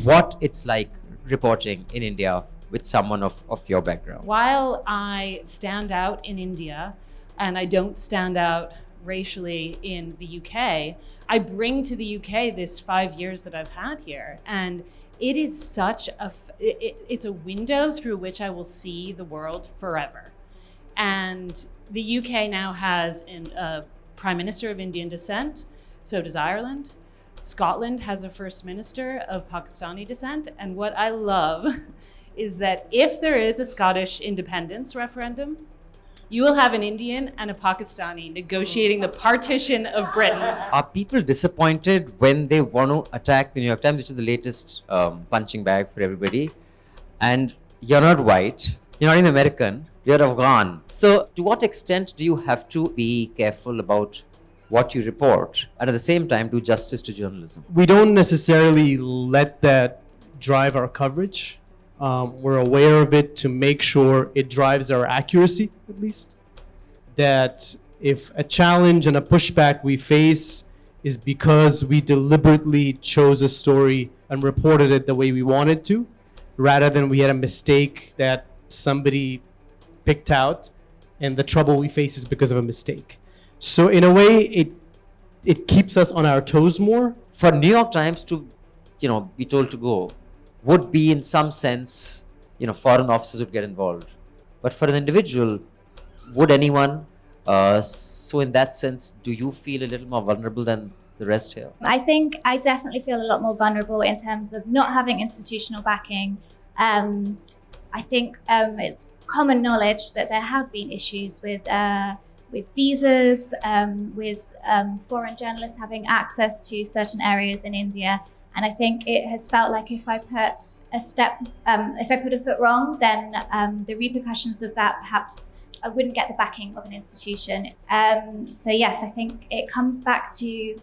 what it's like reporting in India with someone of your background. While I stand out in India, and I don't stand out racially in the UK, I bring to the UK this 5 years that I've had here. And it is such it's a window through which I will see the world forever. And the UK now has a Prime Minister of Indian descent, so does Ireland. Scotland has a First Minister of Pakistani descent. And what I love is that if there is a Scottish independence referendum, you will have an Indian and a Pakistani negotiating the partition of Britain. Are people disappointed when they want to attack the New York Times, which is the latest punching bag for everybody? And you're not white, you're not even American, you're Afghan. So to what extent do you have to be careful about what you report and at the same time do justice to journalism? We don't necessarily let that drive our coverage. We're aware of it to make sure it drives our accuracy, at least. That if a challenge and a pushback we face is because we deliberately chose a story and reported it the way we wanted to, rather than we had a mistake that somebody picked out, and the trouble we face is because of a mistake. So in a way, it keeps us on our toes more. For New York Times to, be told to go, would be in some sense, foreign officers would get involved. But for an individual, would anyone? So in that sense, do you feel a little more vulnerable than the rest here? I think I definitely feel a lot more vulnerable in terms of not having institutional backing. I think it's common knowledge that there have been issues with visas, with foreign journalists having access to certain areas in India. And I think it has felt like if I put a foot wrong, then the repercussions of that, perhaps I wouldn't get the backing of an institution. So yes, I think it comes back to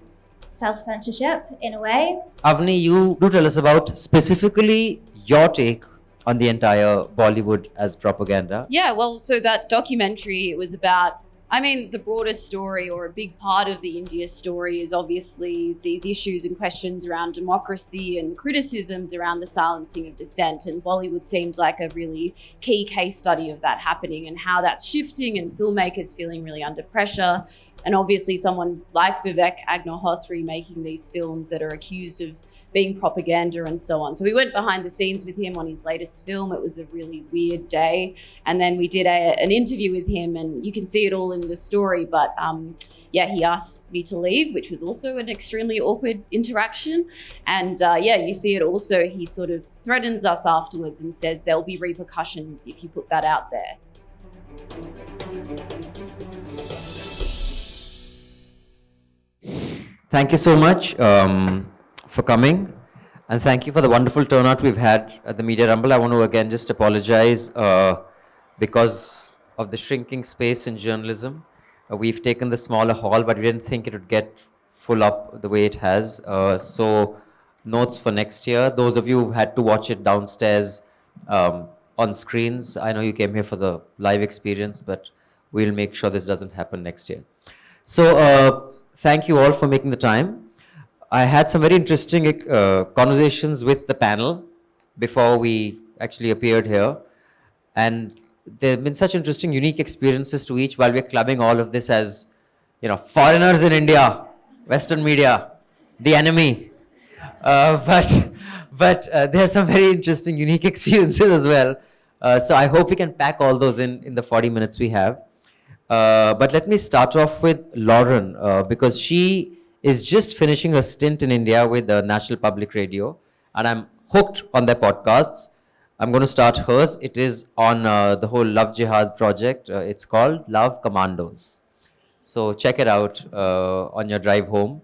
self-censorship in a way. Avani, you do tell us about specifically your take on the entire Bollywood as propaganda. Yeah, well, so that documentary, it was about, the broader story, or a big part of the India story, is obviously these issues and questions around democracy and criticisms around the silencing of dissent. And Bollywood seems like a really key case study of that happening and how that's shifting, and filmmakers feeling really under pressure. And obviously someone like Vivek Agnihotri making these films that are accused of being propaganda and so on. So we went behind the scenes with him on his latest film. It was a really weird day. And then we did an interview with him, and you can see it all in the story. But he asked me to leave, which was also an extremely awkward interaction. And you see it also. He sort of threatens us afterwards and says there'll be repercussions if you put that out there. Thank you so much for coming, and thank you for the wonderful turnout we've had at the Media Rumble. I want to again just apologize because of the shrinking space in journalism. We've taken the smaller hall, but we didn't think it would get full up the way it has. So notes for next year. Those of you who've had to watch it downstairs on screens, I know you came here for the live experience, but we'll make sure this doesn't happen next year. So thank you all for making the time. I had some very interesting conversations with the panel before we actually appeared here. And there have been such interesting, unique experiences to each while we're clubbing all of this as, foreigners in India, Western media, the enemy. But there are some very interesting, unique experiences as well. So I hope we can pack all those in the 40 minutes we have. But let me start off with Lauren, because she is just finishing a stint in India with the National Public Radio, and I'm hooked on their podcasts. I'm going to start hers. It is on the whole Love Jihad project. It's called Love Commandos. So check it out on your drive home.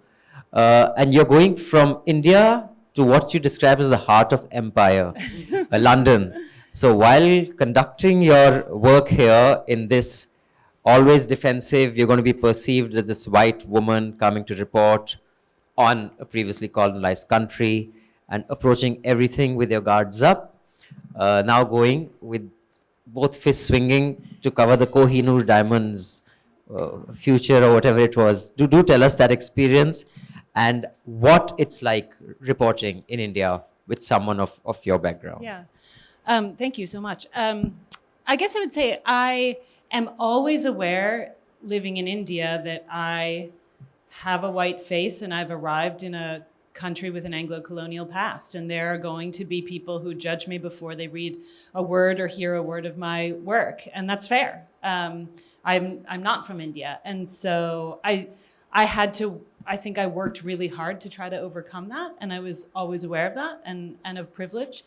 And you're going from India to what you describe as the heart of empire, London. So while conducting your work here in this always defensive, you're going to be perceived as this white woman coming to report on a previously colonized country and approaching everything with your guards up. Now going with both fists swinging to cover the Kohinoor diamonds future or whatever it was. Do tell us that experience and what it's like reporting in India with someone of your background? Yeah. Thank you so much. I guess I would say I am always aware, living in India, that I have a white face and I've arrived in a country with an Anglo-colonial past, and there are going to be people who judge me before they read a word or hear a word of my work, and that's fair. I'm not from India, and so I think I worked really hard to try to overcome that, and I was always aware of that and of privilege.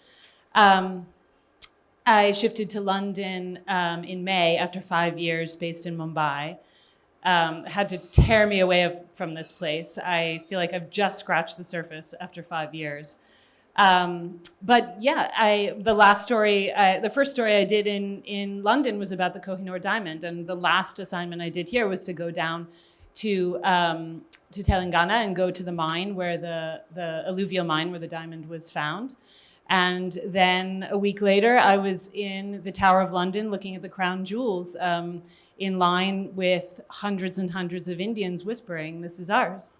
I shifted to London in May after 5 years based in Mumbai. Had to tear me away from this place. I feel like I've just scratched the surface after 5 years. But yeah, the first story I did in London was about the Kohinoor diamond, and the last assignment I did here was to go down to Telangana and go to the mine where the alluvial mine where the diamond was found. And then a week later, I was in the Tower of London looking at the crown jewels in line with hundreds and hundreds of Indians whispering, "This is ours."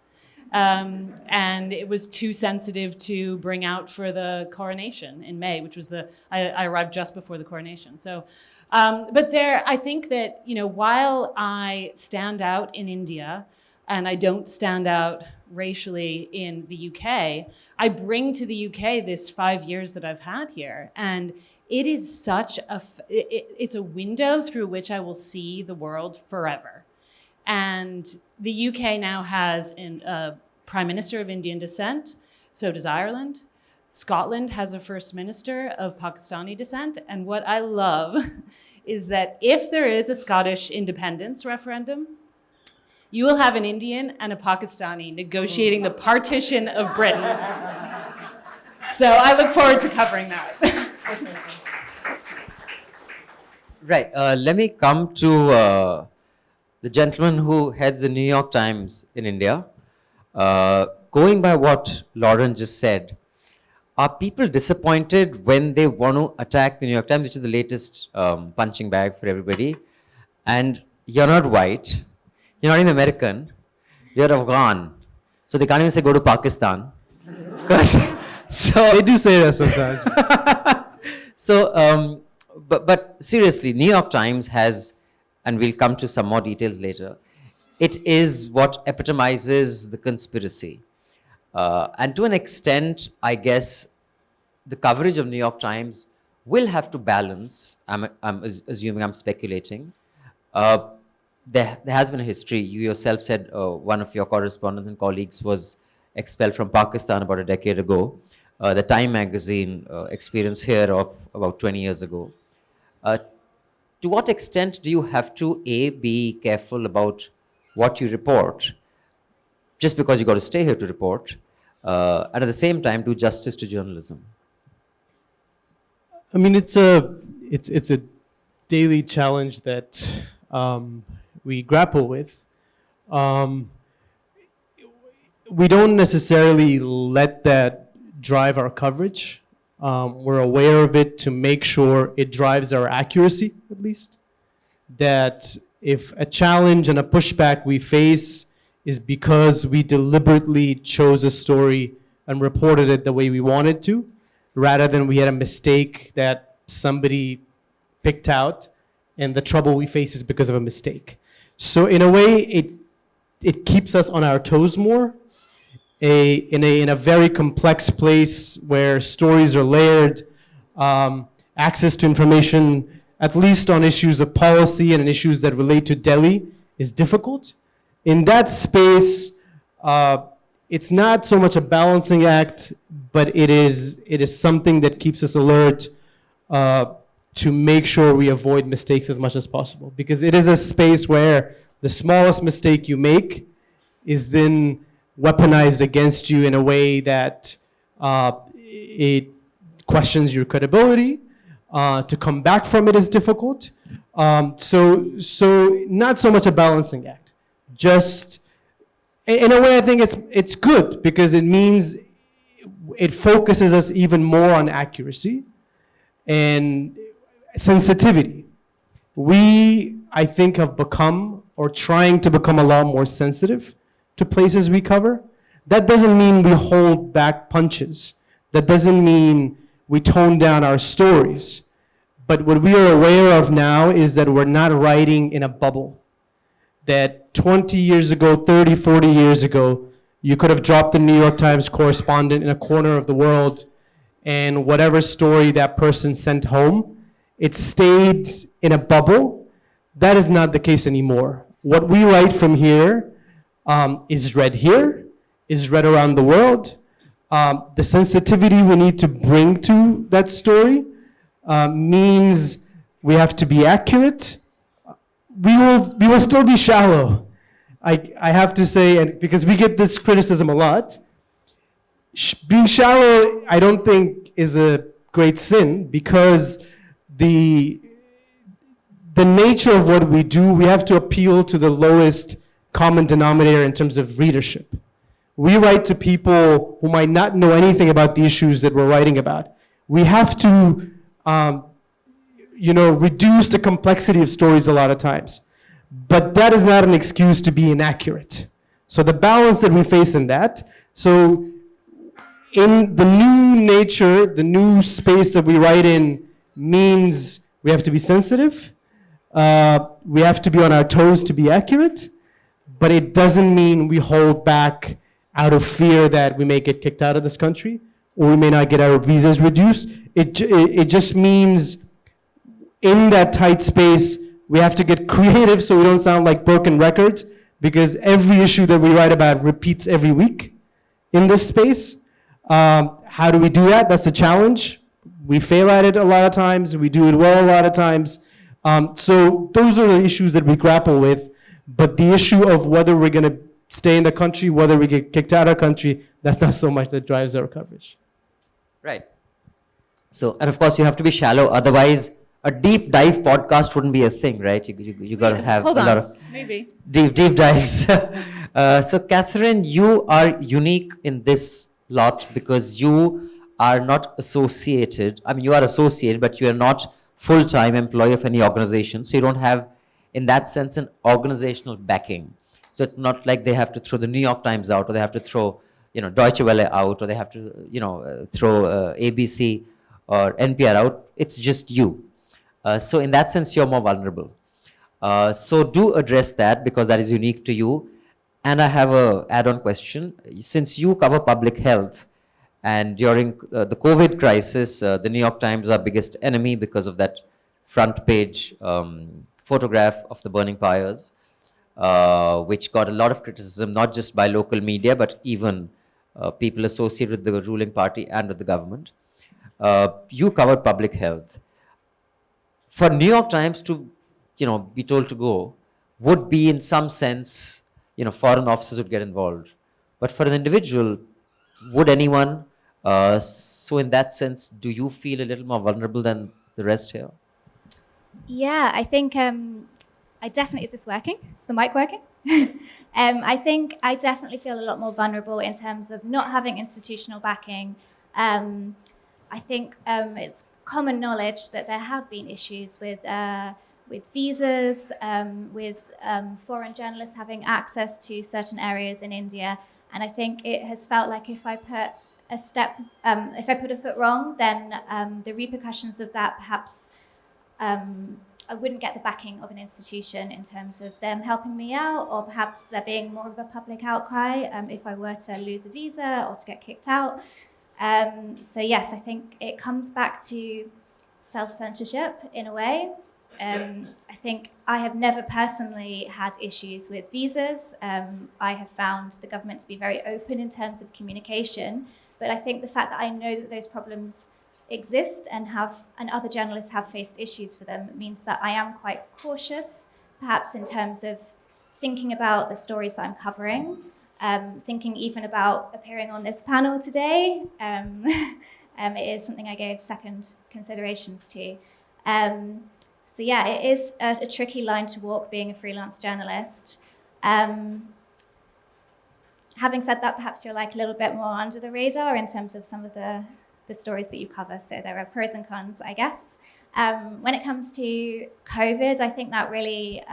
And it was too sensitive to bring out for the coronation in May, which was I arrived just before the coronation. So, but I think that, while I stand out in India, and I don't stand out racially in the UK, I bring to the UK this 5 years that I've had here. And it is it's a window through which I will see the world forever. And the UK now has a Prime Minister of Indian descent, so does Ireland. Scotland has a First Minister of Pakistani descent. And what I love is that if there is a Scottish independence referendum, you will have an Indian and a Pakistani negotiating the partition of Britain. So I look forward to covering that. Right. Let me come to the gentleman who heads the New York Times in India. Going by what Lauren just said, are people disappointed when they want to attack the New York Times, which is the latest punching bag for everybody? And you're not white. You're not even American, you're Afghan. So they can't even say go to Pakistan. They do say that sometimes. So, but seriously, New York Times has, and we'll come to some more details later, it is what epitomizes the conspiracy. And to an extent, I guess, the coverage of New York Times will have to balance, I'm assuming, I'm speculating, there has been a history. You yourself said one of your correspondents and colleagues was expelled from Pakistan about a decade ago. The Time magazine experience here of about 20 years ago. To what extent do you have to, A, be careful about what you report, just because you got to stay here to report, and at the same time do justice to journalism? I mean, it's a daily challenge that we grapple with. We don't necessarily let that drive our coverage. We're aware of it to make sure it drives our accuracy, at least. That if a challenge and a pushback we face is because we deliberately chose a story and reported it the way we wanted to, rather than we had a mistake that somebody picked out, and the trouble we face is because of a mistake. So in a way, it keeps us on our toes more. In a very complex place where stories are layered, access to information, at least on issues of policy and issues that relate to Delhi, is difficult. In that space, it's not so much a balancing act, but it is something that keeps us alert to make sure we avoid mistakes as much as possible. Because it is a space where the smallest mistake you make is then weaponized against you in a way that it questions your credibility. To come back from it is difficult. So not so much a balancing act. Just, in a way, I think it's good because it means it focuses us even more on accuracy and sensitivity. We, I think, have become, or trying to become, a lot more sensitive to places we cover. That doesn't mean we hold back punches. That doesn't mean we tone down our stories. But what we are aware of now is that we're not writing in a bubble. That 20 years ago, 30, 40 years ago, you could have dropped the New York Times correspondent in a corner of the world, and whatever story that person sent home, it stayed in a bubble. That is not the case anymore. What we write from here is read here, is read around the world. The sensitivity we need to bring to that story means we have to be accurate. We will still be shallow. I have to say, and because we get this criticism a lot, being shallow, I don't think is a great sin, because the nature of what we do, we have to appeal to the lowest common denominator in terms of readership. We write to people who might not know anything about the issues that we're writing about. We have to reduce the complexity of stories a lot of times. But that is not an excuse to be inaccurate. So the balance that we face in that, so in the new nature, the new space that we write in means we have to be sensitive, we have to be on our toes to be accurate, but it doesn't mean we hold back out of fear that we may get kicked out of this country, or we may not get our visas reduced. It just means in that tight space, we have to get creative so we don't sound like broken records, because every issue that we write about repeats every week in this space. How do we do that? That's a challenge. We fail at it a lot of times. We do it well a lot of times. So those are the issues that we grapple with. But the issue of whether we're going to stay in the country, whether we get kicked out of the country, that's not so much that drives our coverage. Right. So, and of course, you have to be shallow. Otherwise, a deep dive podcast wouldn't be a thing, right? You got to have a lot of maybe deep dives. So, Catherine, you are unique in this lot because you are not associated. I mean, you are associated, but you are not full-time employee of any organization. So, you don't have, in that sense, an organizational backing. So, it's not like they have to throw the New York Times out, or they have to throw, Deutsche Welle out, or they have to, throw ABC or NPR out. It's just you. So in that sense, you're more vulnerable. So do address that, because that is unique to you. And I have a add-on question. Since you cover public health, and during the COVID crisis, the New York Times, our biggest enemy, because of that front page photograph of the burning pyres, which got a lot of criticism, not just by local media, but even people associated with the ruling party and with the government. You covered public health. For New York Times to, be told to go, would be in some sense, foreign officers would get involved. But for an individual, would anyone? So in that sense, do you feel a little more vulnerable than the rest here? Yeah, I think I definitely, is this working? Is the mic working? I think I definitely feel a lot more vulnerable in terms of not having institutional backing. I think it's common knowledge that there have been issues with visas, with foreign journalists having access to certain areas in India, and I think it has felt like if I put a foot wrong, then the repercussions of that perhaps I wouldn't get the backing of an institution in terms of them helping me out, or perhaps there being more of a public outcry if I were to lose a visa or to get kicked out. So yes, I think it comes back to self-censorship in a way. I think I have never personally had issues with visas. I have found the government to be very open in terms of communication, but I think the fact that I know that those problems exist and other journalists have faced issues for them means that I am quite cautious, perhaps in terms of thinking about the stories that I'm covering. Thinking even about appearing on this panel today. It is something I gave second considerations to. So yeah, it is a tricky line to walk being a freelance journalist. Having said that, perhaps you're like a little bit more under the radar in terms of some of the stories that you cover. So there are pros and cons, I guess. When it comes to COVID, I think that really,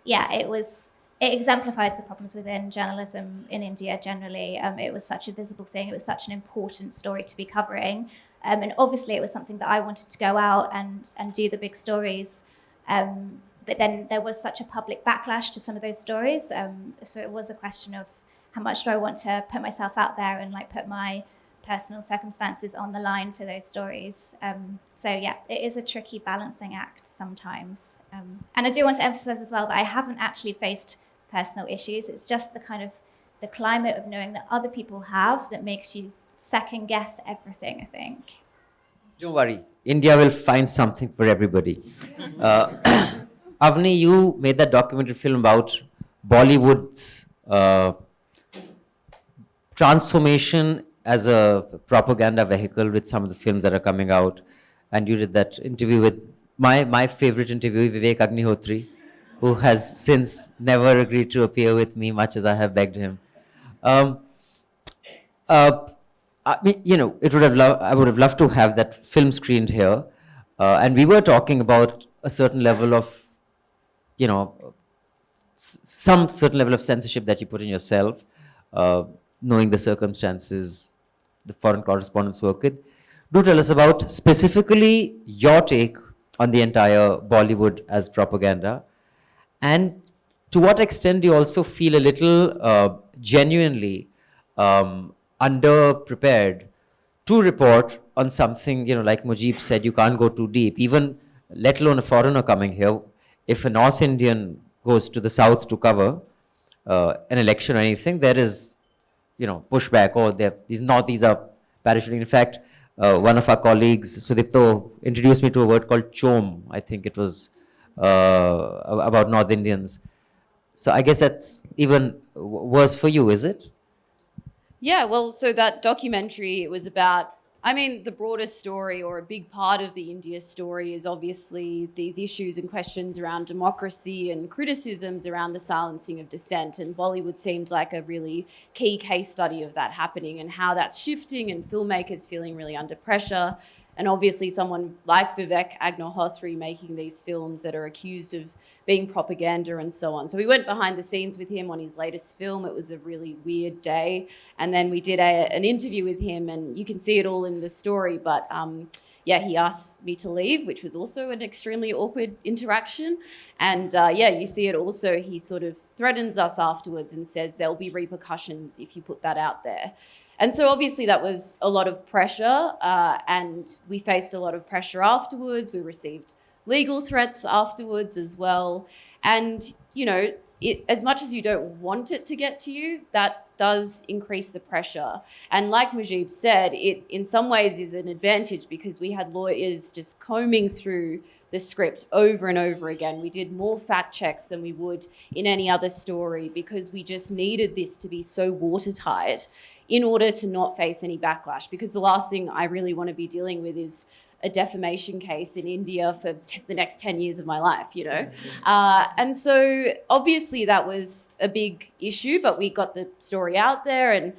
it was it exemplifies the problems within journalism in India generally. It was such a visible thing. It was such an important story to be covering. And obviously it was something that I wanted to go out and do the big stories. But then there was such a public backlash to some of those stories. So it was a question of how much do I want to put myself out there and like put my personal circumstances on the line for those stories. So yeah, it is a tricky balancing act sometimes. And I do want to emphasize as well that I haven't actually faced personal issues. It's just the kind of the climate of knowing that other people have that makes you second guess everything, I think. Don't worry, India will find something for everybody. Avani, you made that documentary film about Bollywood's transformation as a propaganda vehicle with some of the films that are coming out. And you did that interview with my favorite interviewee, Vivek Agnihotri, who has since never agreed to appear with me, much as I have begged him. I mean, you know, I would have loved to have that film screened here. And we were talking about a certain level of, you know, some certain level of censorship that you put in yourself, knowing the circumstances the foreign correspondents work with. Do tell us about specifically your take on the entire Bollywood as propaganda, and to what extent do you also feel a little genuinely underprepared to report on something, you know, like Mujib said, you can't go too deep, even let alone a foreigner coming here. If a North Indian goes to the South to cover an election or anything, there is, you know, pushback, or these Northies are parachuting. In fact, one of our colleagues, Sudipto, introduced me to a word called chom. I think it was about North Indians. So I guess that's even worse for you, is it? Yeah, well, so that documentary, it was about, I mean, the broader story, or a big part of the India story, is obviously these issues and questions around democracy and criticisms around the silencing of dissent. And Bollywood seemed like a really key case study of that happening and how that's shifting, and filmmakers feeling really under pressure. And obviously someone like Vivek Agnihotri making these films that are accused of being propaganda and so on. So we went behind the scenes with him on his latest film. It was a really weird day. And then we did an interview with him, and you can see it all in the story. But yeah, he asked me to leave, which was also an extremely awkward interaction. And yeah, you see it also. He sort of threatens us afterwards and says there'll be repercussions if you put that out there. And so obviously that was a lot of pressure, and we faced a lot of pressure afterwards. We received legal threats afterwards as well. And, you know, as much as you don't want it to get to you, that does increase the pressure. And like Mujib said, it in some ways is an advantage, because we had lawyers just combing through the script over and over again. We did more fact checks than we would in any other story, because we just needed this to be so watertight in order to not face any backlash. Because the last thing I really want to be dealing with is a defamation case in India for the next 10 years of my life, you know. And so obviously that was a big issue, but we got the story out there, and,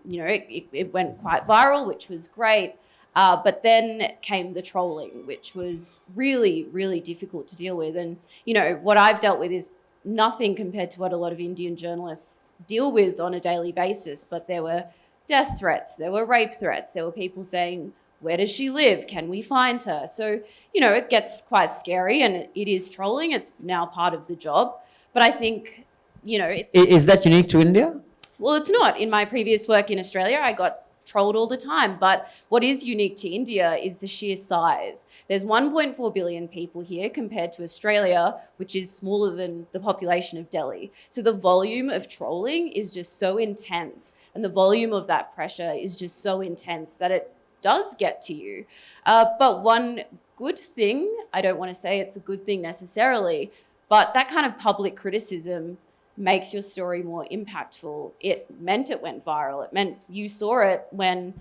you know, it went quite viral, which was great. But then came the trolling, which was really, really difficult to deal with. And, you know, what I've dealt with is nothing compared to what a lot of Indian journalists deal with on a daily basis. But there were death threats, there were rape threats, there were people saying, where does she live? Can we find her? So, you know, it gets quite scary, and it is trolling. It's now part of the job. But I think, you know, it's... Is that unique to India? Well, it's not. In my previous work in Australia, I got trolled all the time. But what is unique to India is the sheer size. There's 1.4 billion people here compared to Australia, which is smaller than the population of Delhi. So the volume of trolling is just so intense, and the volume of that pressure is just so intense that it does get to you. But one good thing, I don't want to say it's a good thing necessarily, but that kind of public criticism makes your story more impactful. It meant it went viral. It meant you saw it when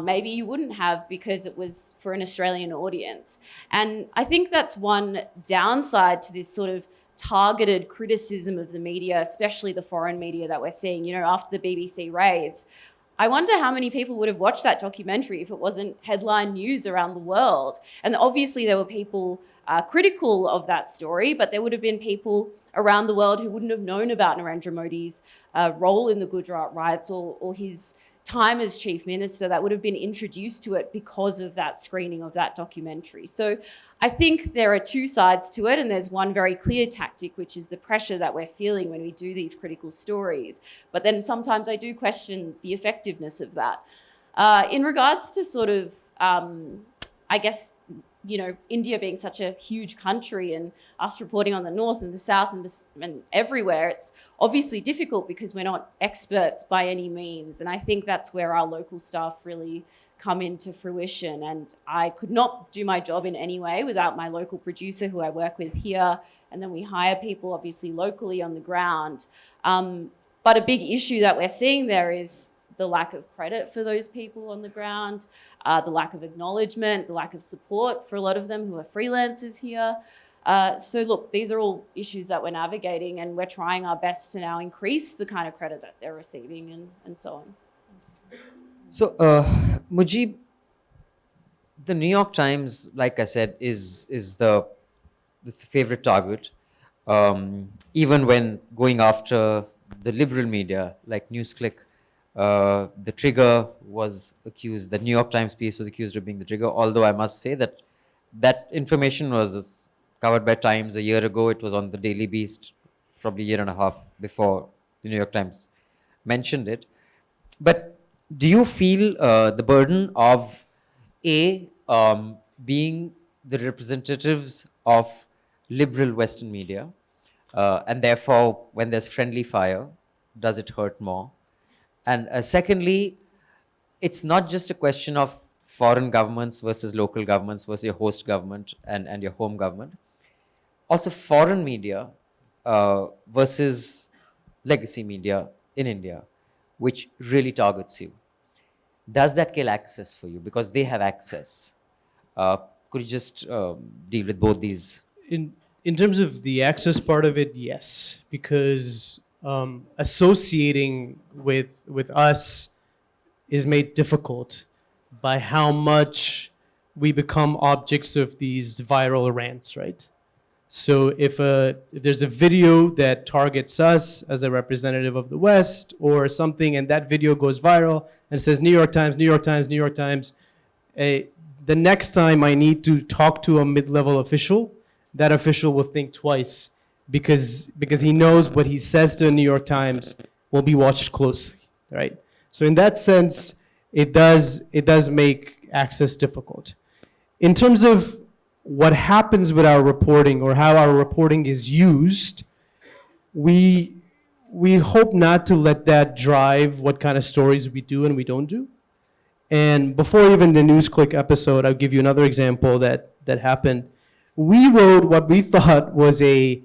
maybe you wouldn't have, because it was for an Australian audience. And I think that's one downside to this sort of targeted criticism of the media, especially the foreign media that we're seeing. You know, after the BBC raids, I wonder how many people would have watched that documentary if it wasn't headline news around the world. And obviously there were people critical of that story, but there would have been people around the world who wouldn't have known about Narendra Modi's role in the Gujarat riots or his time as chief minister, that would have been introduced to it because of that screening of that documentary. So I think there are two sides to it, and there's one very clear tactic, which is the pressure that we're feeling when we do these critical stories. But then sometimes I do question the effectiveness of that. In regards to sort of, I guess, you know, India being such a huge country and us reporting on the north and the south and everywhere, it's obviously difficult because we're not experts by any means. And I think that's where our local staff really come into fruition. And I could not do my job in any way without my local producer who I work with here. And then we hire people obviously locally on the ground. But a big issue that we're seeing there is the lack of credit for those people on the ground, the lack of acknowledgement, the lack of support for a lot of them who are freelancers here. So look, these are all issues that we're navigating, and we're trying our best to now increase the kind of credit that they're receiving and so on. So, Mujib, the New York Times, like I said, is the favorite target. Even when going after the liberal media like NewsClick, the trigger was accused, the New York Times piece was accused of being the trigger, although I must say that that information was covered by Times a year ago. It was on the Daily Beast probably a year and a half before the New York Times mentioned it. But do you feel the burden of being the representatives of liberal Western media, and therefore when there's friendly fire, does it hurt more? And secondly, it's not just a question of foreign governments versus local governments versus your host government and your home government. Also foreign media versus legacy media in India, which really targets you. Does that kill access for you? Because they have access. Could you just deal with both these? In terms of the access part of it, yes, because associating with us is made difficult by how much we become objects of these viral rants, right? So if there's a video that targets us as a representative of the West or something, and that video goes viral and says New York Times, New York Times, New York Times, the next time I need to talk to a mid-level official, that official will think twice because he knows what he says to the New York Times will be watched closely, right? So in that sense, it does make access difficult. In terms of what happens with our reporting or how our reporting is used, we hope not to let that drive what kind of stories we do and we don't do. And before even the NewsClick episode, I'll give you another example that happened. We wrote what we thought was a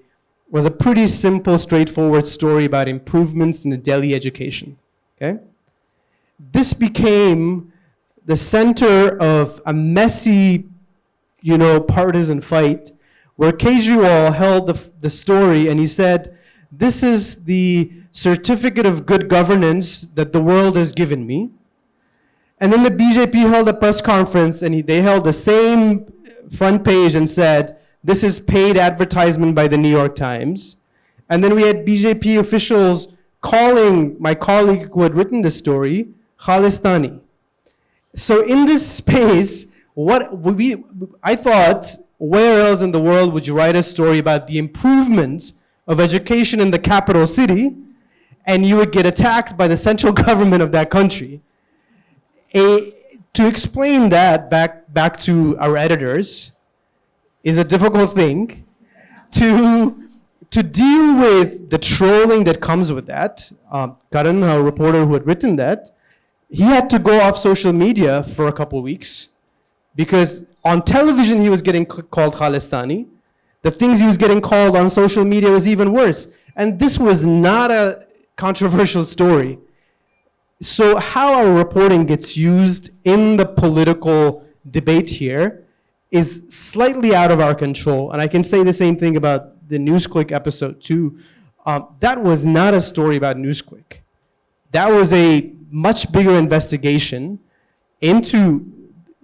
pretty simple, straightforward story about improvements in the Delhi education, okay? This became the center of a messy, partisan fight where Kejriwal held the story and he said, this is the certificate of good governance that the world has given me. And then the BJP held a press conference and they held the same front page and said, this is paid advertisement by the New York Times. And then we had BJP officials calling my colleague who had written the story, Khalistani. So in this space, I thought, where else in the world would you write a story about the improvements of education in the capital city, and you would get attacked by the central government of that country? To explain that back to our editors is a difficult thing. To deal with the trolling that comes with that, Karan, our reporter who had written that, he had to go off social media for a couple of weeks because on television he was getting called Khalistani. The things he was getting called on social media was even worse. And this was not a controversial story. So how our reporting gets used in the political debate here is slightly out of our control. And I can say the same thing about the NewsClick episode too. That was not a story about NewsClick. That was a much bigger investigation into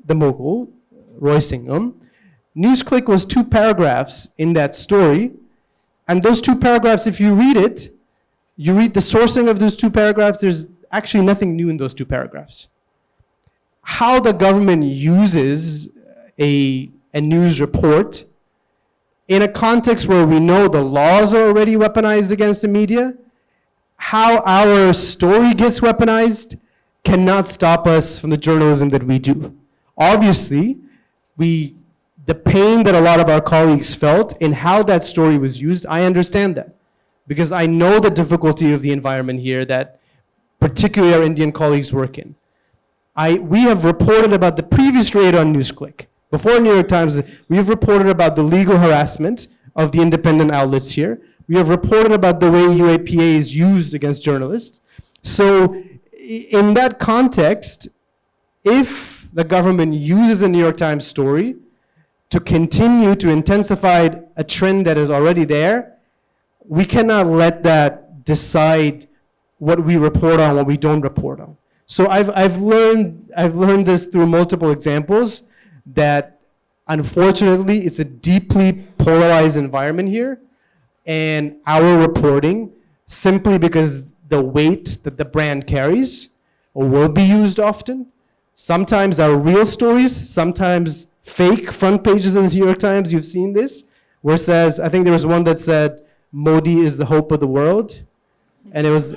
the mogul, Roy Singham. NewsClick was 2 paragraphs in that story, And those two paragraphs, if you read it, you read the sourcing of those two paragraphs, there's actually nothing new in those two paragraphs. How the government uses a news report in a context where we know the laws are already weaponized against the media, how our story gets weaponized cannot stop us from the journalism that we do. Obviously, the pain that a lot of our colleagues felt in how that story was used, I understand that. Because I know the difficulty of the environment here that particularly our Indian colleagues work in. We have reported about the previous raid on NewsClick. Before New York Times, we have reported about the legal harassment of the independent outlets here. We have reported about the way UAPA is used against journalists. So in that context, if the government uses the New York Times story to continue to intensify a trend that is already there, we cannot let that decide what we report on, what we don't report on. So I've learned this through multiple examples that unfortunately it's a deeply polarized environment here, and our reporting, simply because the weight that the brand carries will be used often. Sometimes are real stories, sometimes fake front pages of the New York Times. You've seen this, where it says, I think there was one that said, Modi is the hope of the world. And it was,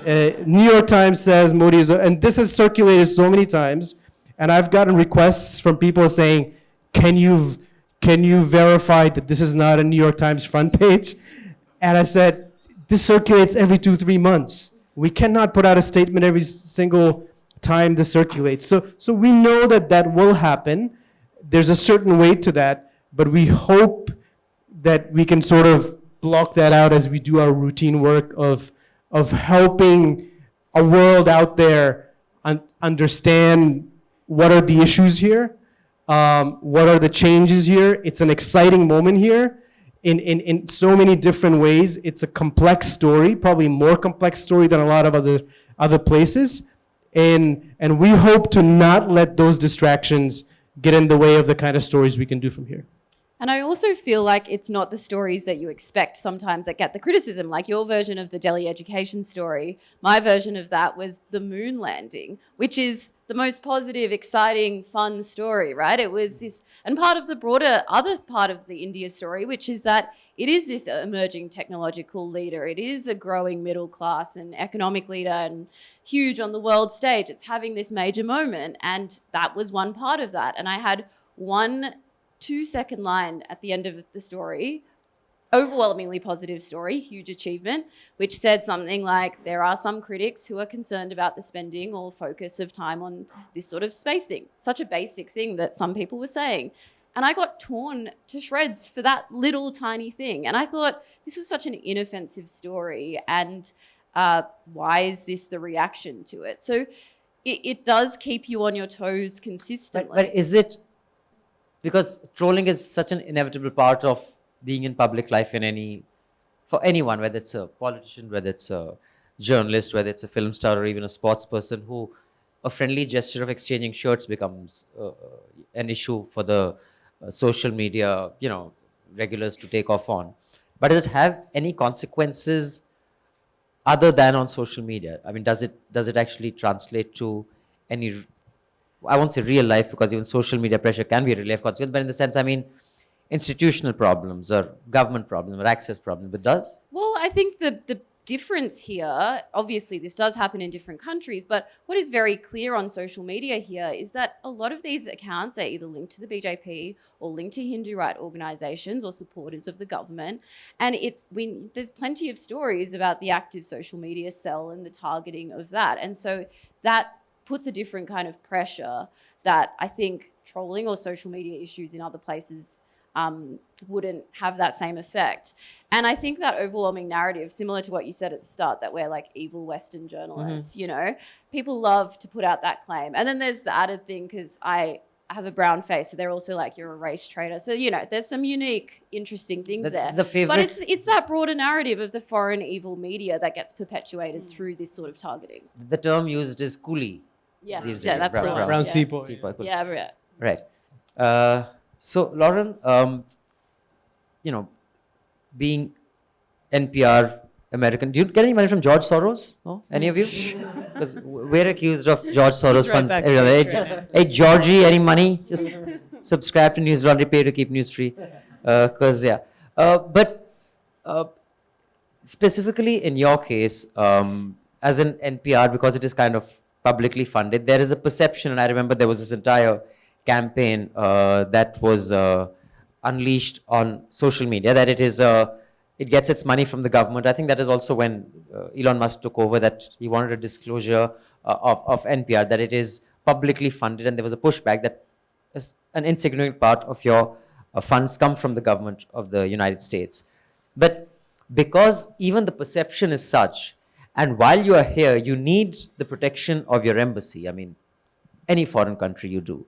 New York Times says Modi is, and this has circulated so many times, and I've gotten requests from people saying, can you verify that this is not a New York Times front page? And I said, this circulates every 2-3 months. We cannot put out a statement every single time this circulates. So we know that that will happen. There's a certain weight to that, but we hope that we can sort of block that out as we do our routine work of helping a world out there understand what are the issues here, what are the changes here. It's an exciting moment here in so many different ways. It's a complex story, probably more complex story than a lot of other places. And we hope to not let those distractions get in the way of the kind of stories we can do from here. And I also feel like it's not the stories that you expect sometimes that get the criticism, like your version of the Delhi education story. My version of that was the moon landing, which is the most positive, exciting, fun story, right? It was this, and part of the broader other part of the India story, which is that it is this emerging technological leader. It is a growing middle class and economic leader and huge on the world stage. It's having this major moment, and that was one part of that. And I had 2-second line at the end of the story, overwhelmingly positive story, huge achievement, which said something like, there are some critics who are concerned about the spending or focus of time on this sort of space thing. Such a basic thing that some people were saying. And I got torn to shreds for that little tiny thing. And I thought, this was such an inoffensive story, and why is this the reaction to it? So it does keep you on your toes consistently. But is it, because trolling is such an inevitable part of being in public life for anyone, whether it's a politician, whether it's a journalist, whether it's a film star, or even a sports person, who a friendly gesture of exchanging shirts becomes an issue for the social media, regulars to take off on. But does it have any consequences other than on social media? I mean, does it actually translate to any, I won't say real life, because even social media pressure can be a real life consequence, but in the sense, I mean, institutional problems or government problems or access problems, but does? Well, I think the difference here, obviously this does happen in different countries, but what is very clear on social media here is that a lot of these accounts are either linked to the BJP or linked to Hindu right organizations or supporters of the government. And there's plenty of stories about the active social media cell and the targeting of that. And so that puts a different kind of pressure that I think trolling or social media issues in other places wouldn't have that same effect. And I think that overwhelming narrative, similar to what you said at the start, that we're like evil Western journalists, people love to put out that claim. And then there's the added thing, because I have a brown face, so they're also like, you're a race traitor. So, there's some unique, interesting things there. But it's that broader narrative of the foreign evil media that gets perpetuated through this sort of targeting. The term used is coolie. Yes, yeah, that's the one. Brown seaboy. Yeah, Right. So, Lauren, being NPR American. Do you get any money from George Soros? No? Any of you? Because we're accused of George Soros right funds. backstage Hey, right now. hey, Georgie, any money? Just subscribe to Newslaundry, pay to keep news free. Because, yeah. But specifically in your case, as an NPR, because it is kind of publicly funded, there is a perception, and I remember there was this entire campaign that was unleashed on social media, that it gets its money from the government. I think that is also when Elon Musk took over, that he wanted a disclosure of NPR, that it is publicly funded, and there was a pushback that an insignificant part of your funds come from the government of the United States. But because even the perception is such, and while you are here, you need the protection of your embassy. I mean, any foreign country you do.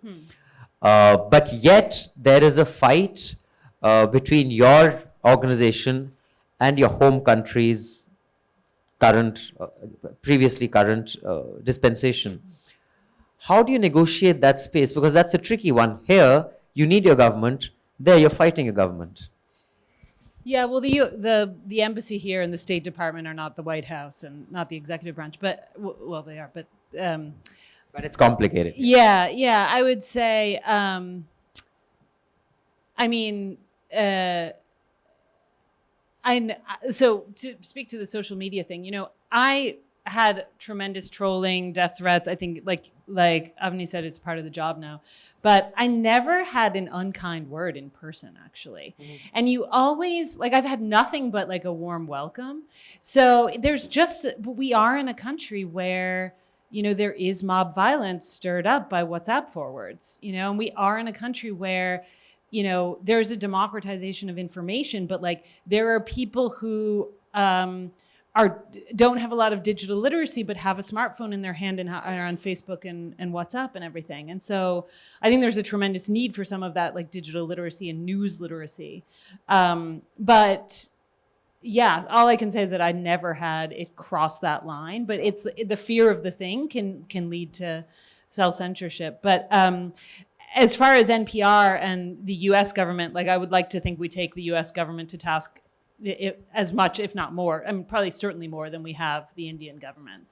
But yet, there is a fight between your organization and your home country's previously current dispensation. How do you negotiate that space? Because that's a tricky one. Here, you need your government. There, you're fighting your government. Yeah, well, the embassy here and the State Department are not the White House and not the executive branch, but well, they are. But it's complicated. yeah, I would say. I mean, so to speak to the social media thing, I had tremendous trolling, death threats. I think, like Avani said, it's part of the job now. But I never had an unkind word in person, actually. Mm-hmm. And you always, I've had nothing but a warm welcome. So we are in a country where, there is mob violence stirred up by WhatsApp forwards, and we are in a country where, there's a democratization of information, but there are people who, don't have a lot of digital literacy, but have a smartphone in their hand and are on Facebook and WhatsApp and everything. And so I think there's a tremendous need for some of that digital literacy and news literacy. But yeah, all I can say is that I never had it cross that line, but it's the fear of the thing can lead to self-censorship. But as far as NPR and the US government, I would like to think we take the US government to task as much, if not more, probably certainly more than we have the Indian government.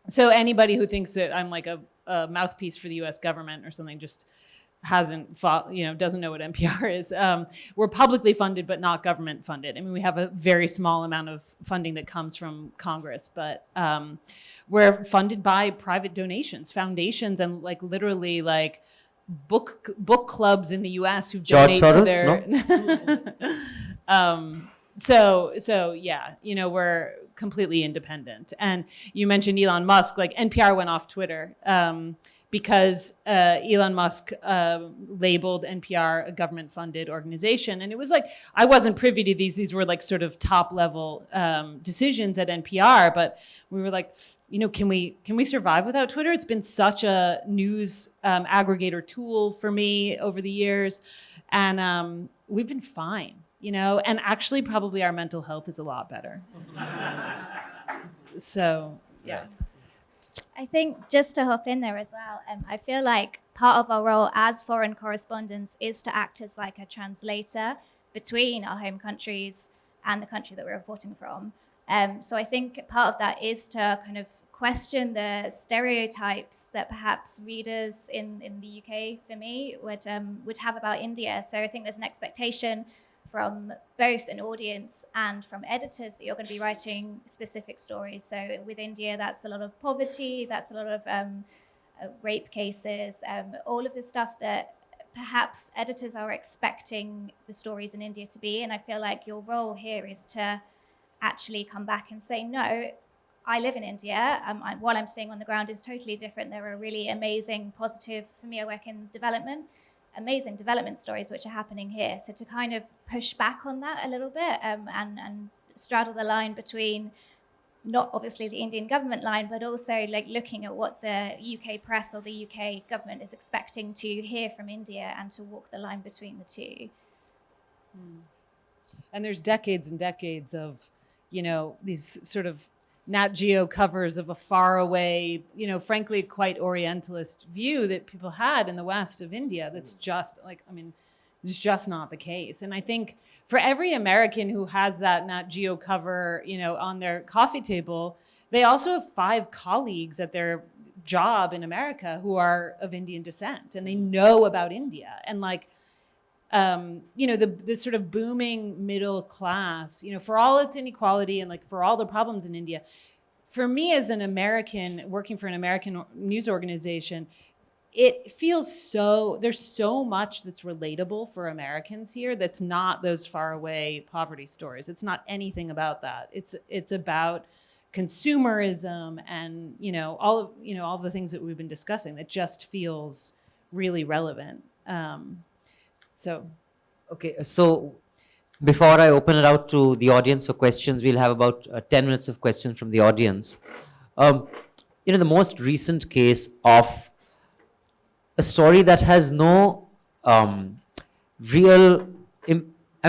So anybody who thinks that I'm a mouthpiece for the U.S. government or something just doesn't know what NPR is. We're publicly funded, but not government funded. I mean, we have a very small amount of funding that comes from Congress, but we're funded by private donations, foundations, and literally book clubs in the U.S. who donate George Soros, to their. So yeah, we're completely independent. And you mentioned Elon Musk, NPR went off Twitter because Elon Musk labeled NPR a government-funded organization. And it was I wasn't privy to these. These were sort of top-level decisions at NPR, but we were can we survive without Twitter? It's been such a news aggregator tool for me over the years. And we've been fine. And actually probably our mental health is a lot better. So, yeah. I think just to hop in there as well, I feel like part of our role as foreign correspondents is to act as a translator between our home countries and the country that we're reporting from. So I think part of that is to kind of question the stereotypes that perhaps readers in the UK, for me, would have about India. So I think there's an expectation from both an audience and from editors that you're going to be writing specific stories. So with India, that's a lot of poverty, that's a lot of rape cases, all of the stuff that perhaps editors are expecting the stories in India to be. And I feel like your role here is to actually come back and say, no, I live in India. What I'm seeing on the ground is totally different. There are really amazing, positive, for me, I work in development, amazing development stories which are happening here. So to kind of push back on that a little bit and straddle the line between not obviously the Indian government line, but also looking at what the UK press or the UK government is expecting to hear from India and to walk the line between the two. And there's decades and decades of, these sort of Nat Geo covers of a faraway, frankly, quite Orientalist view that people had in the West of India. That's just It's just not the case. And I think for every American who has that Nat Geo cover, on their coffee table, they also have 5 colleagues at their job in America who are of Indian descent, and they know about India. And the sort of booming middle class, for all its inequality and for all the problems in India, for me as an American working for an American news organization, it feels there's so much that's relatable for Americans here that's not those far away poverty stories. It's not anything about that. It's about consumerism and all of the things that we've been discussing that just feels really relevant. Okay, so before I open it out to the audience for questions, we'll have about 10 minutes of questions from the audience. The most recent case of a story that has no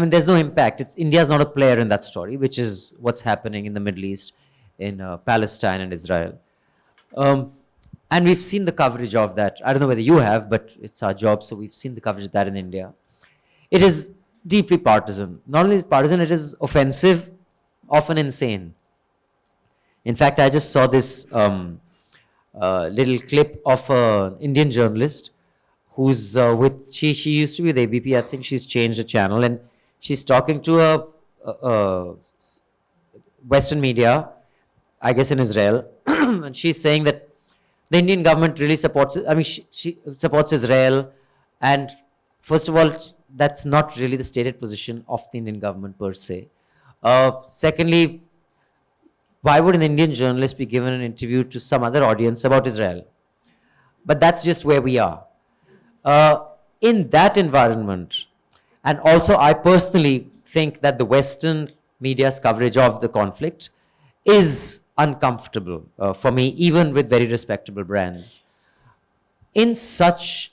there's no impact. India's not a player in that story, which is what's happening in the Middle East, in Palestine and Israel. And we've seen the coverage of that. I don't know whether you have, but it's our job, so we've seen the coverage of that in India. It is deeply partisan. Not only is it partisan, it is offensive, often insane. In fact, I just saw this little clip of an Indian journalist who's she used to be with ABP. I think she's changed the channel, and she's talking to a Western media, I guess in Israel, and she's saying that the Indian government really supports it. I mean, she supports Israel, and first of all, that's not really the stated position of the Indian government per se. Secondly, why would an Indian journalist be given an interview to some other audience about Israel? But that's just where we are. In that environment, and also I personally think that the Western media's coverage of the conflict is uncomfortable for me, even with very respectable brands. In such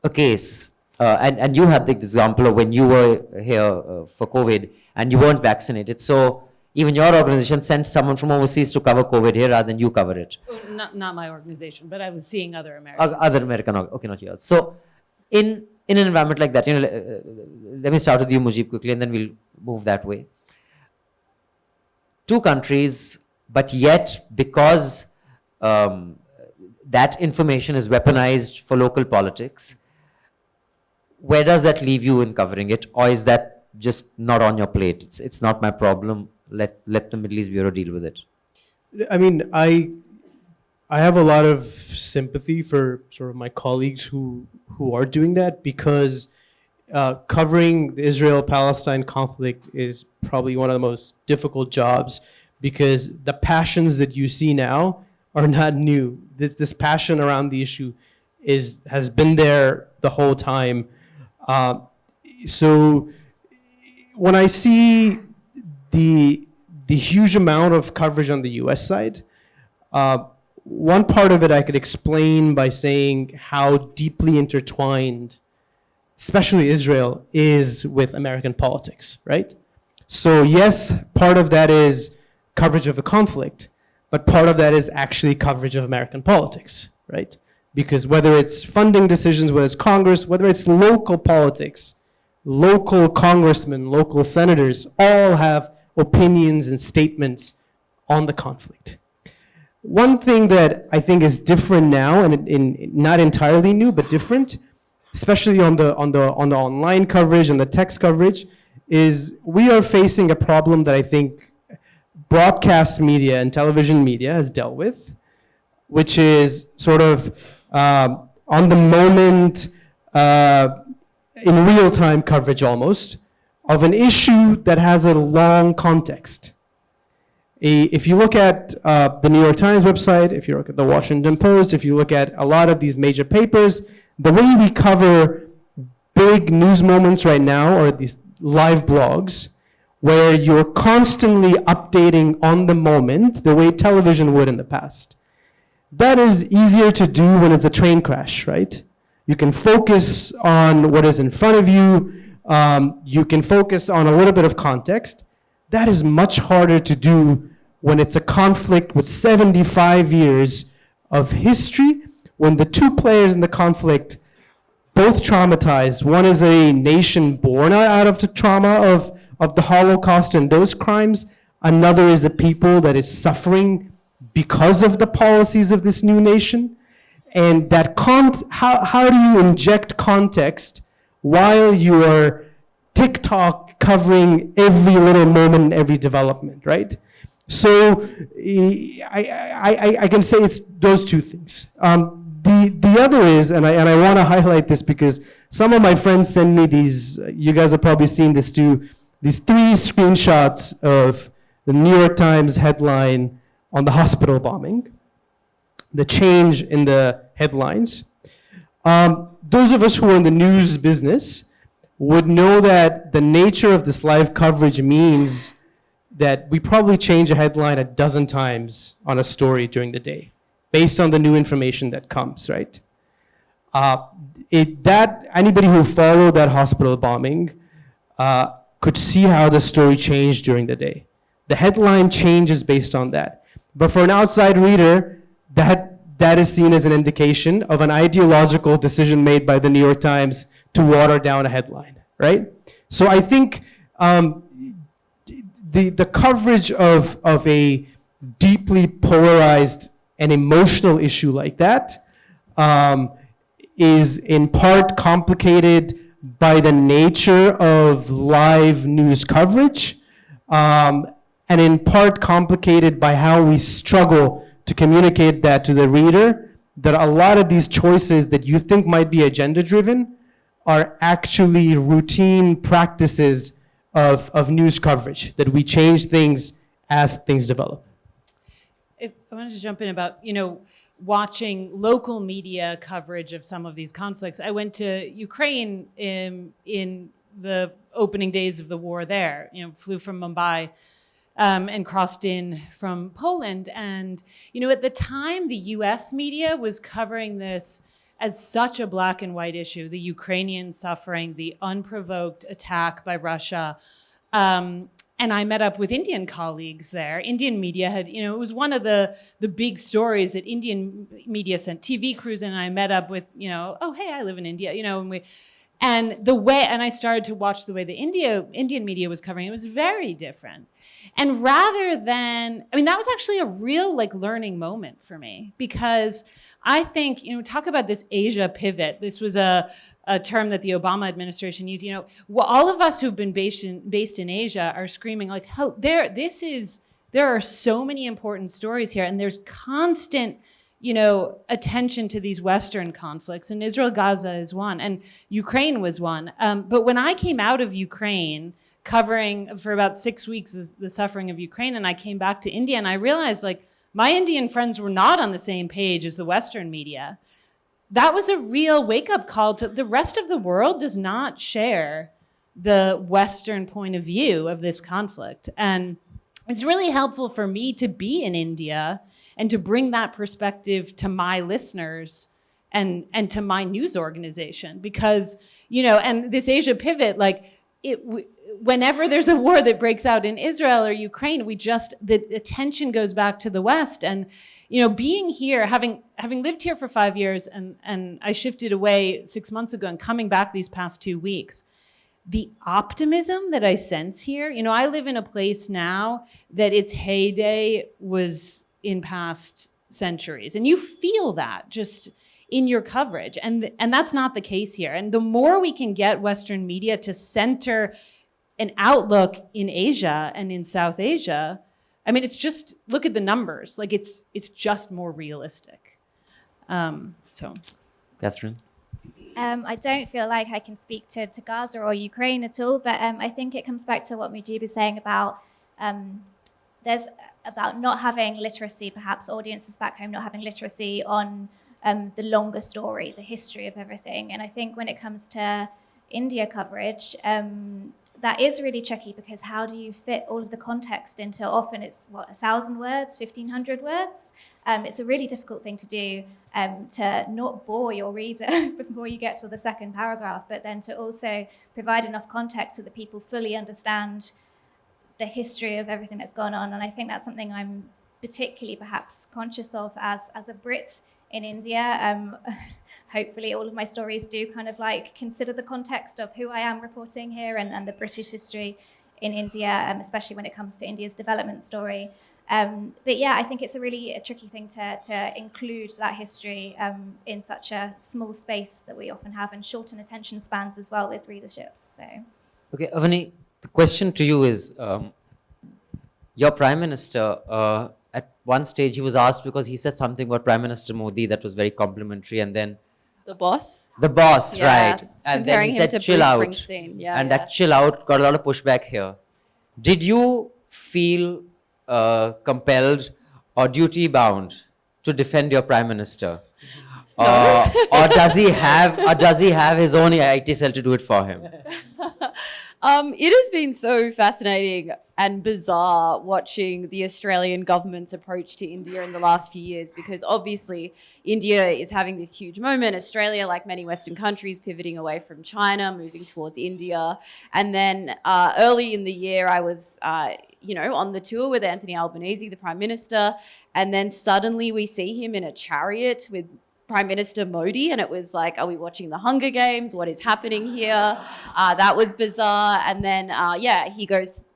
a case, and you had the example of when you were here for COVID and you weren't vaccinated, so even your organization sent someone from overseas to cover COVID here rather than you cover it. Not my organization, but I was seeing other Americans. Other American, okay, not yours. So in an environment like that, let me start with you, Mujib, quickly, and then we'll move that way. 2 countries, but yet because that information is weaponized for local politics, where does that leave you in covering it? Or is that just not on your plate? It's not my problem. Let the Middle East Bureau deal with it. I mean, I have a lot of sympathy for sort of my colleagues who are doing that, because covering the Israel-Palestine conflict is probably one of the most difficult jobs, because the passions that you see now are not new. This passion around the issue has been there the whole time. So when I see the huge amount of coverage on the US side, one part of it I could explain by saying how deeply intertwined, especially Israel, is with American politics, right? So yes, part of that is coverage of the conflict, but part of that is actually coverage of American politics, right? Because whether it's funding decisions, whether it's Congress, whether it's local politics, local congressmen, local senators, all have opinions and statements on the conflict. One thing that I think is different now, and not entirely new, but different, especially on the online coverage and the text coverage, is we are facing a problem that I think broadcast media and television media has dealt with, which is sort of on the moment, in real time coverage almost, of an issue that has a long context. If you look at the New York Times website, if you look at the Washington Post, if you look at a lot of these major papers, the way we cover big news moments right now are these live blogs, where you're constantly updating on the moment, the way television would in the past. That is easier to do when it's a train crash, right? You can focus on what is in front of you. You can focus on a little bit of context. That is much harder to do when it's a conflict with 75 years of history, when the 2 players in the conflict both traumatized. One is a nation born out of the trauma of the Holocaust and those crimes. Another is a people that is suffering because of the policies of this new nation. And that how do you inject context while you are TikTok covering every little moment and every development, right? So I can say it's those two things. The other is, and I want to highlight this because some of my friends send me these, you guys have probably seen this too, these 3 screenshots of the New York Times headline on the hospital bombing, the change in the headlines. Those of us who are in the news business would know that the nature of this live coverage means that we probably change a headline a dozen times on a story during the day, based on the new information that comes, right? Anybody who followed that hospital bombing could see how the story changed during the day. The headline changes based on that. But for an outside reader, that is seen as an indication of an ideological decision made by the New York Times to water down a headline, right? So I think the coverage of a deeply polarized and emotional issue like that is in part complicated by the nature of live news coverage, and in part complicated by how we struggle to communicate that to the reader, that a lot of these choices that you think might be agenda-driven are actually routine practices of news coverage, that we change things as things develop. I wanted to jump in about, watching local media coverage of some of these conflicts. I went to Ukraine in the opening days of the war there, flew from Mumbai and crossed in from Poland. And, at the time, the US media was covering this as such a black and white issue, the Ukrainian suffering, the unprovoked attack by Russia. And I met up with Indian colleagues there. Indian media had, it was one of the big stories that Indian media sent TV crews in, and I met up with, oh, hey, I live in India, and I started to watch the way the Indian media was covering it. It was very different. And rather than, that was actually a real learning moment for me, because I think, talk about this Asia pivot. This was a term that the Obama administration used. All of us who've been based in Asia are screaming there are so many important stories here, and there's constant attention to these Western conflicts, and Israel-Gaza is one, and Ukraine was one. But when I came out of Ukraine, covering for about 6 weeks the suffering of Ukraine, and I came back to India, and I realized my Indian friends were not on the same page as the Western media. That was a real wake-up call to the rest of the world does not share the Western point of view of this conflict. And it's really helpful for me to be in India and to bring that perspective to my listeners and to my news organization, because, and this Asia pivot, whenever there's a war that breaks out in Israel or Ukraine, the attention goes back to the West. And, being here, having lived here for 5 years, and I shifted away 6 months ago and coming back these past 2 weeks, the optimism that I sense here, I live in a place now that its heyday was in past centuries. And you feel that just in your coverage. And that's not the case here. And the more we can get Western media to center an outlook in Asia and in South Asia, it's just, look at the numbers. It's just more realistic. Catherine? I don't feel like I can speak to Gaza or Ukraine at all, but I think it comes back to what Mujib is saying about about not having literacy, perhaps audiences back home not having literacy on the longer story, the history of everything. And I think when it comes to India coverage, that is really tricky, because how do you fit all of the context into, often it's 1,000 words, 1,500 words? It's a really difficult thing to do, to not bore your reader before you get to the second paragraph, but then to also provide enough context so that people fully understand the history of everything that's gone on. And I think that's something I'm particularly perhaps conscious of as a Brit in India. Hopefully all of my stories do kind of like consider the context of who I am reporting here and the British history in India, especially when it comes to India's development story. But yeah, I think it's a tricky thing to include that history in such a small space that we often have, and shorten attention spans as well with readerships. So. Okay, Avani, the question to you is, your Prime Minister, at one stage he was asked because he said something about Prime Minister Modi that was very complimentary, and then The boss. the boss, Yeah. right? And then Comparing he him said, to chill Bruce out. Springsteen. Yeah, And yeah. that chill out got a lot of pushback here. Did you feel compelled or duty bound to defend your Prime Minister? Or does he have his own IT cell to do it for him? It has been so fascinating and bizarre watching the Australian government's approach to India in the last few years, because obviously India is having this huge moment. Australia, like many Western countries, pivoting away from China, moving towards India. And then early in the year, I was, on the tour with Anthony Albanese, the Prime Minister, and then suddenly we see him in a chariot with Prime Minister Modi, and it was like, are we watching the Hunger Games? What is happening here? That was bizarre. And then,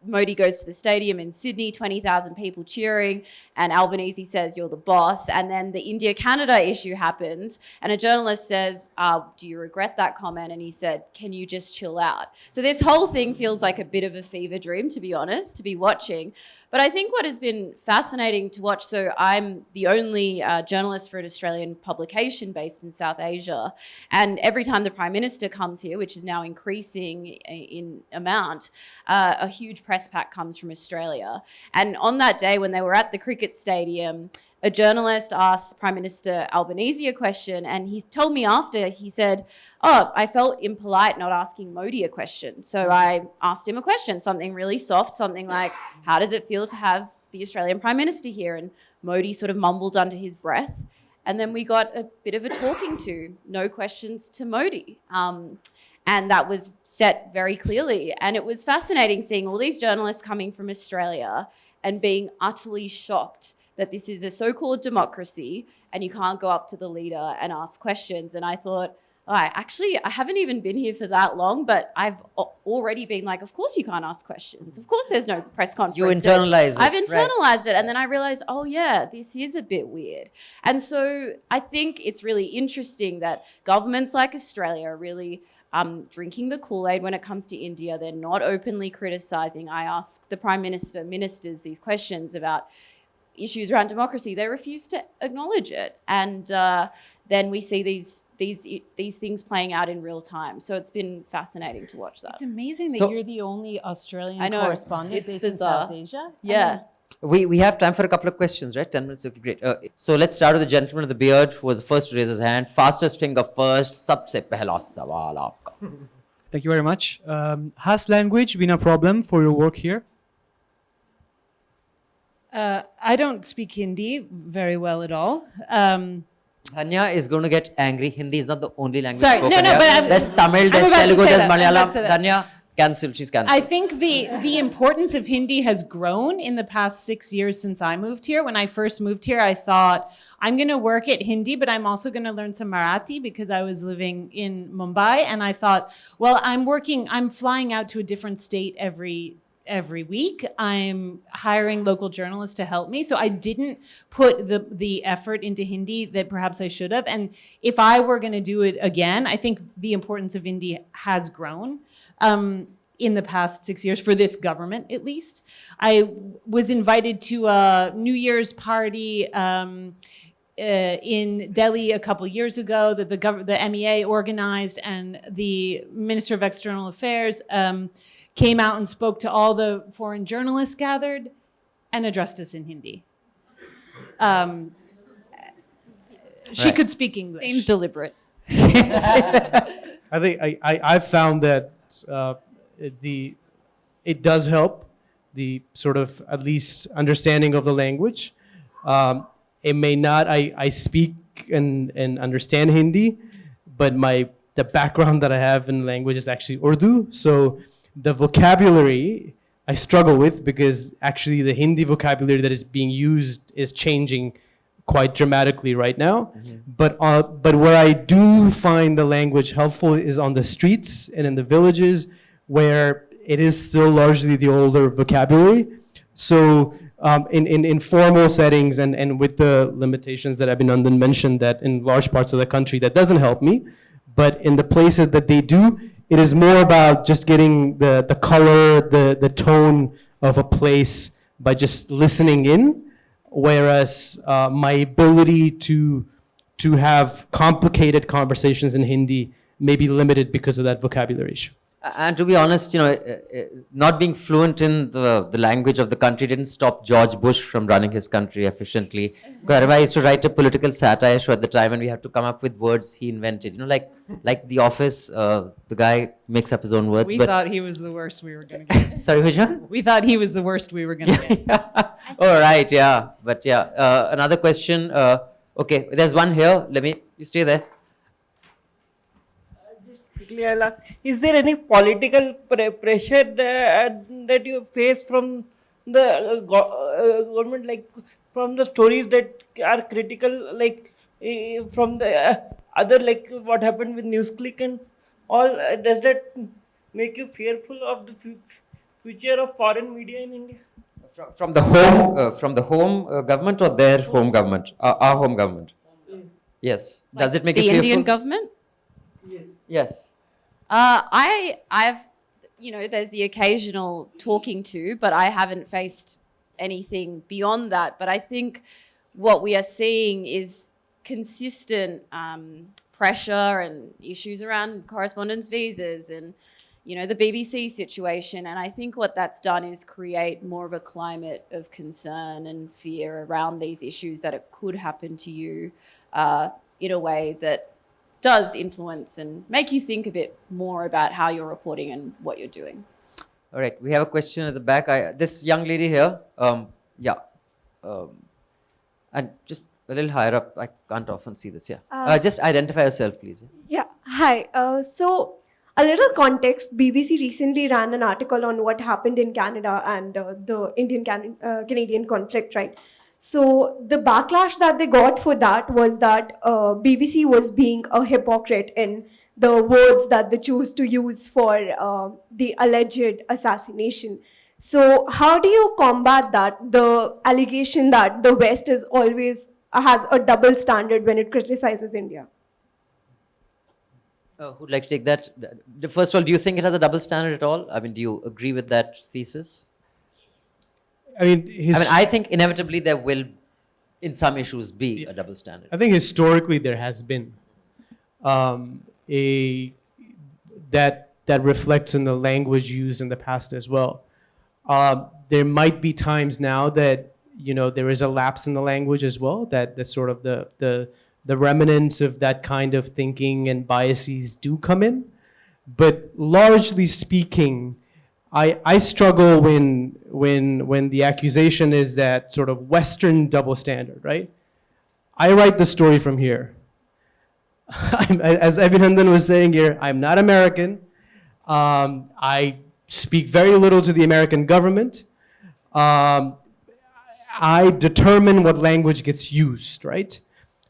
Modi goes to the stadium in Sydney, 20,000 people cheering, and Albanese says, you're the boss. And then the India-Canada issue happens, and a journalist says, do you regret that comment? And he said, can you just chill out? So this whole thing feels like a bit of a fever dream, to be honest, to be watching. But I think what has been fascinating to watch, so I'm the only journalist for an Australian publication based in South Asia, and every time the Prime Minister comes here, which is now increasing in amount, a huge press pack comes from Australia. And on that day when they were at the cricket stadium, a journalist asked Prime Minister Albanese a question, and he told me after, he said, I felt impolite not asking Modi a question. So I asked him a question, something really soft, something like, how does it feel to have the Australian Prime Minister here? And Modi sort of mumbled under his breath. And then we got a bit of a talking to, no questions to Modi. And that was set very clearly. And it was fascinating seeing all these journalists coming from Australia and being utterly shocked that this is a so-called democracy and you can't go up to the leader and ask questions. And I thought, I haven't even been here for that long, but I've already been like, of course you can't ask questions. Of course there's no press conferences. You internalize it. I've internalized it. And then I realized, oh yeah, this is a bit weird. And so I think it's really interesting that governments like Australia are really drinking the Kool-Aid when it comes to India. They're not openly criticizing. I ask the Prime Minister, ministers these questions about issues around democracy. They refuse to acknowledge it. And then we see these things playing out in real time. So it's been fascinating to watch that. It's amazing that you're the only Australian I know, correspondent it's based bizarre. in South Asia. Yeah. We have time for a couple of questions, right? 10 minutes, okay, great. So let's start with the gentleman with the beard who was the first to raise his hand. Fastest finger first. Sabse pehla sawal aapka. Thank you very much. Has language been a problem for your work here? I don't speak Hindi very well at all. Dhanya is going to get angry. Hindi is not the only language Sorry, spoken no, here. but I'm- There's Tamil, I'm there's about to Telugu, say there's that. I'm Malayalam. about to say that. Dhanya, cancelled. She's cancelled. I think the importance of Hindi has grown in the past 6 years since I moved here. When I first moved here, I thought, I'm going to work at Hindi, but I'm also going to learn some Marathi because I was living in Mumbai. And I thought, well, I'm flying out to a different state every week. I'm hiring local journalists to help me. So I didn't put the effort into Hindi that perhaps I should have. And if I were going to do it again, I think the importance of Hindi has grown in the past 6 years, for this government at least. I was invited to a New Year's party in Delhi a couple years ago that the MEA organized, and the Minister of External Affairs came out and spoke to all the foreign journalists gathered and addressed us in Hindi. She could speak English. Seems deliberate. I think I've found that it does help the sort of at least understanding of the language. It may not, I speak and understand Hindi, but the background that I have in language is actually Urdu. So the vocabulary I struggle with, because actually the Hindi vocabulary that is being used is changing quite dramatically right now. But where I do find the language helpful is on the streets and in the villages, where it is still largely the older vocabulary. So in formal settings and with the limitations that Abhinandan mentioned, that in large parts of the country that doesn't help me, but in the places that they do, it is more about just getting the color, the tone of a place by just listening in, whereas my ability to have complicated conversations in Hindi may be limited because of that vocabulary issue. And to be honest, not being fluent in the language of the country didn't stop George Bush from running his country efficiently. Because I used to write a political satire show at the time, and we had to come up with words he invented. Like The Office, the guy makes up his own words. We thought he was the worst we were going to get. Sorry, which one? We thought he was the worst we were going to get. Oh, right, yeah. But yeah, another question. Okay, there's one here. You stay there. Is there any political pressure that you face from the government, like from the stories that are critical, like from the other, like what happened with NewsClick and all? Does that make you fearful of the future of foreign media in India? From the home government or their home government? Our home government. Yes. Does it make you the fearful? Indian government? Yes. I've, there's the occasional talking to, but I haven't faced anything beyond that. But I think what we are seeing is consistent pressure and issues around correspondence visas and, the BBC situation. And I think what that's done is create more of a climate of concern and fear around these issues, that it could happen to you in a way that does influence and make you think a bit more about how you're reporting and what you're doing. All right, we have a question at the back. This young lady here, and just a little higher up. I can't often see this. Yeah, just identify yourself, please. Yeah, hi. So a little context. BBC recently ran an article on what happened in Canada and the Indian-Canadian conflict, right? So the backlash that they got for that was that BBC was being a hypocrite in the words that they chose to use for the alleged assassination. So how do you combat that, the allegation that the West is always has a double standard when it criticizes India? Who'd like to take that? First of all, do you think it has a double standard at all? I mean, do you agree with that thesis? I think inevitably there will, in some issues, be a double standard. I think historically there has been that reflects in the language used in the past as well. There might be times now that there is a lapse in the language as well. That sort of the remnants of that kind of thinking and biases do come in, but largely speaking, I struggle when the accusation is that sort of Western double standard, right? I write the story from here. As Abhinandan was saying here, I'm not American. I speak very little to the American government. I determine what language gets used, right?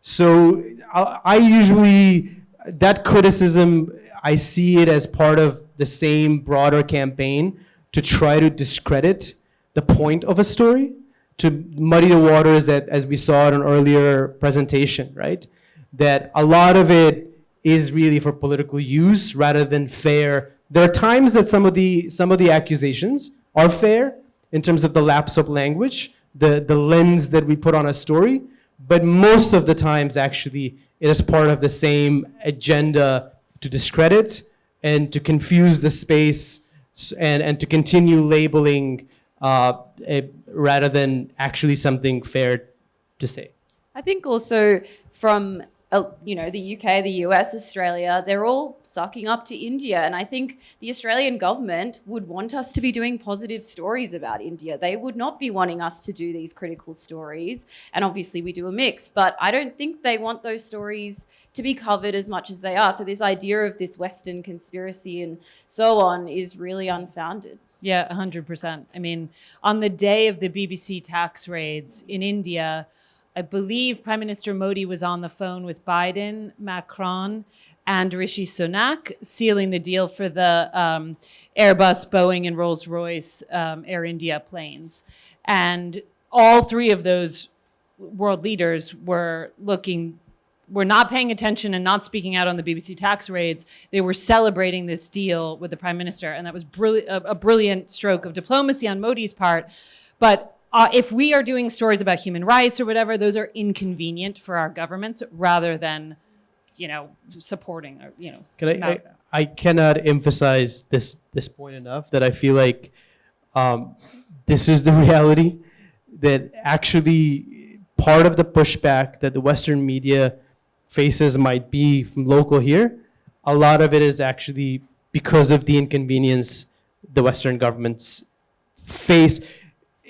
So I usually, that criticism, I see it as part of the same broader campaign to try to discredit the point of a story, to muddy the waters, that, as we saw in an earlier presentation, right? That a lot of it is really for political use rather than fair. There are times that some of the accusations are fair in terms of the lapse of language, the lens that we put on a story, but most of the times actually it is part of the same agenda to discredit and to confuse the space and to continue labeling rather than actually something fair to say. I think also from the UK, the US, Australia, they're all sucking up to India. And I think the Australian government would want us to be doing positive stories about India. They would not be wanting us to do these critical stories. And obviously we do a mix, but I don't think they want those stories to be covered as much as they are. So this idea of this Western conspiracy and so on is really unfounded. Yeah, 100%. I mean, on the day of the BBC tax raids in India, I believe Prime Minister Modi was on the phone with Biden, Macron, and Rishi Sunak, sealing the deal for the Airbus, Boeing, and Rolls-Royce Air India planes. And all three of those world leaders were not paying attention and not speaking out on the BBC tax raids. They were celebrating this deal with the Prime Minister, and that was a brilliant stroke of diplomacy on Modi's part. But if we are doing stories about human rights or whatever, those are inconvenient for our governments rather than, supporting or, I cannot emphasize this point enough that I feel like this is the reality, that actually part of the pushback that the Western media faces might be from local here. A lot of it is actually because of the inconvenience the Western governments face.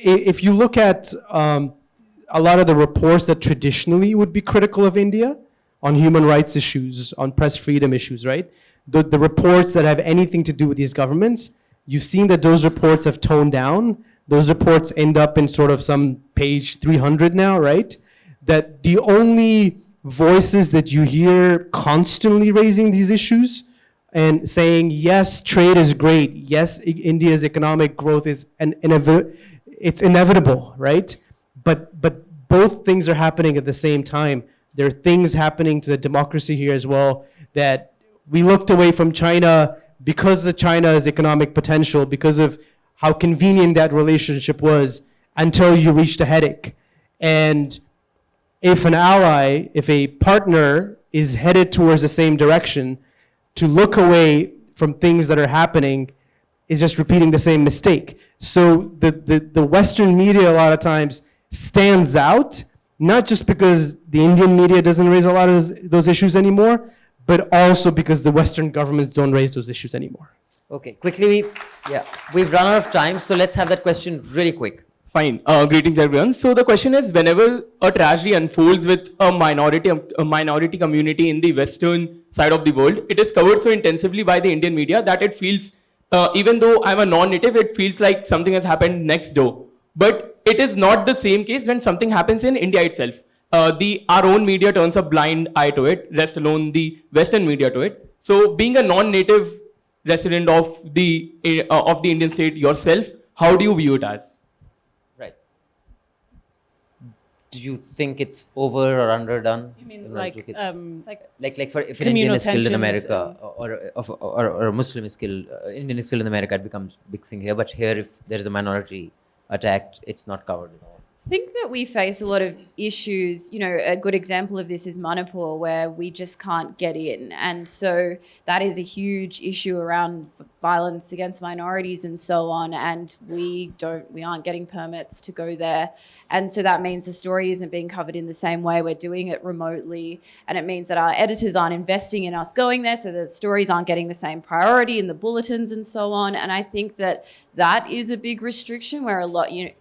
If you look at a lot of the reports that traditionally would be critical of India on human rights issues, on press freedom issues, right? The reports that have anything to do with these governments, you've seen that those reports have toned down. Those reports end up in sort of some page 300 now, right? That the only voices that you hear constantly raising these issues and saying, yes, trade is great. Yes, India's economic growth is it's inevitable, right? But both things are happening at the same time. There are things happening to the democracy here as well, that we looked away from China because of China's economic potential, because of how convenient that relationship was, until you reached a headache. And if an ally, if a partner is headed towards the same direction, to look away from things that are happening is just repeating the same mistake. So the Western media a lot of times stands out, not just because the Indian media doesn't raise a lot of those issues anymore, but also because the Western governments don't raise those issues anymore. Okay, quickly, we've run out of time, so let's have that question really quick. Fine. Greetings, everyone. So the question is, whenever a tragedy unfolds with a minority community in the western side of the world, it is covered so intensively by the Indian media that it feels, even though I'm a non-native, it feels like something has happened next door. But it is not the same case when something happens in India itself. Our own media turns a blind eye to it, rest alone the Western media to it. So being a non-native resident of the Indian state yourself, how do you view it as? Right. Do you think it's over or underdone? You mean like like if an Indian is killed in America or a Muslim is killed, Indian is killed in America, it becomes a big thing here. But here, if there is a minority attacked, it's not covered at all. I think that we face a lot of issues. A good example of this is Manipur, where we just can't get in. And so that is a huge issue around violence against minorities and so on. And we aren't getting permits to go there. And so that means the story isn't being covered in the same way. We're doing it remotely. And it means that our editors aren't investing in us going there. So the stories aren't getting the same priority in the bulletins and so on. And I think that is a big restriction, where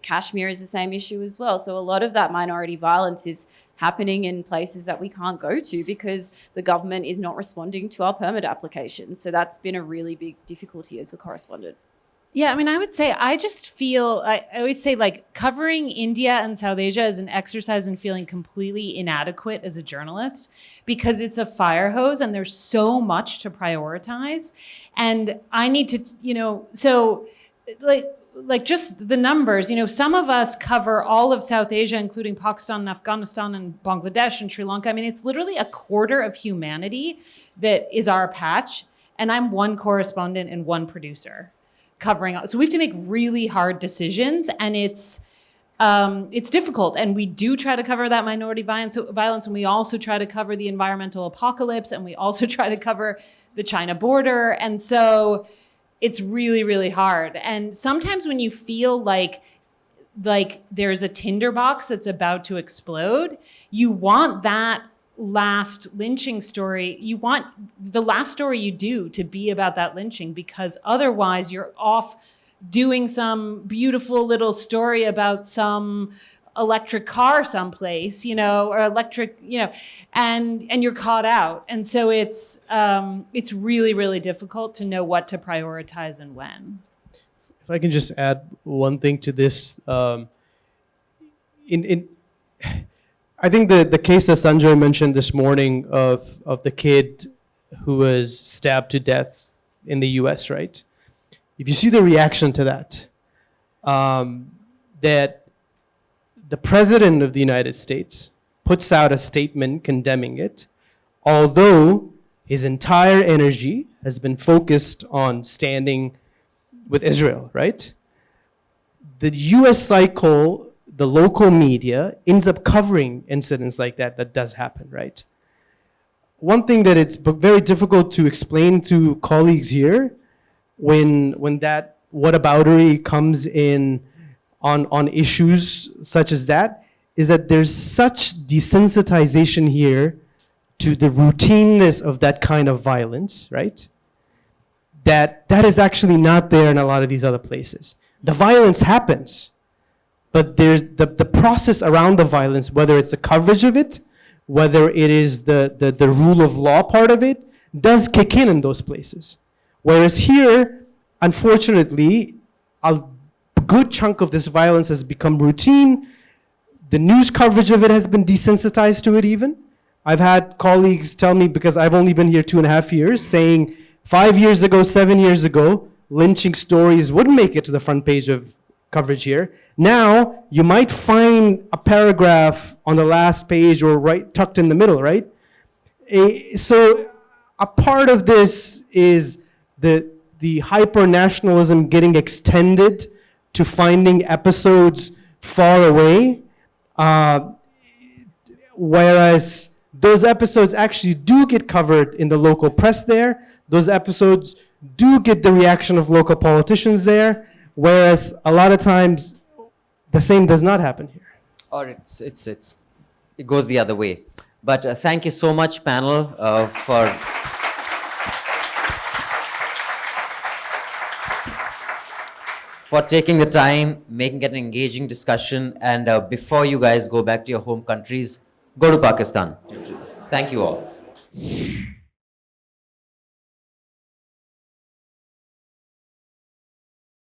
Kashmir is the same issue as well. So a lot of that minority violence is happening in places that we can't go to because the government is not responding to our permit applications. So that's been a really big difficulty as a correspondent. Yeah, I mean, I would say I always say covering India and South Asia is an exercise in feeling completely inadequate as a journalist, because it's a fire hose and there's so much to prioritize. And I need to, just the numbers, some of us cover all of South Asia, including Pakistan and Afghanistan and Bangladesh and Sri Lanka. I mean, it's literally a quarter of humanity that is our patch. And I'm one correspondent and one producer covering. So we have to make really hard decisions, and it's difficult. And we do try to cover that minority violence, and we also try to cover the environmental apocalypse, and we also try to cover the China border. And so it's really, really hard. And sometimes when you feel like there's a tinderbox that's about to explode, you want that last lynching story, you want the last story you do to be about that lynching, because otherwise you're off doing some beautiful little story about some electric car someplace, or electric, and you're caught out. And so it's really, really difficult to know what to prioritize and when. If I can just add one thing to this, I think the case that Sanjay mentioned this morning of the kid who was stabbed to death in the US, right? If you see the reaction to that, that the President of the United States puts out a statement condemning it, although his entire energy has been focused on standing with Israel, right? The US cycle, the local media, ends up covering incidents like that does happen, right? One thing that it's very difficult to explain to colleagues here when that whataboutery comes in on issues such as that is that there's such desensitization here to the routineness of that kind of violence, right? That is actually not there in a lot of these other places. The violence happens, but there's the process around the violence, whether it's the coverage of it, whether it is the rule of law part of it, does kick in those places. Whereas here, unfortunately, a good chunk of this violence has become routine. The news coverage of it has been desensitized to it even. I've had colleagues tell me, because I've only been here 2.5 years, saying 5 years ago, 7 years ago, lynching stories wouldn't make it to the front page of coverage here. Now, you might find a paragraph on the last page or right tucked in the middle, right? So a part of this is the hyper-nationalism getting extended to finding episodes far away, whereas those episodes actually do get covered in the local press there. Those episodes do get the reaction of local politicians there, whereas a lot of times the same does not happen here. Or it goes the other way. But thank you so much, panel, for taking the time, making it an engaging discussion. And before you guys go back to your home countries, go to Pakistan. Thank you all.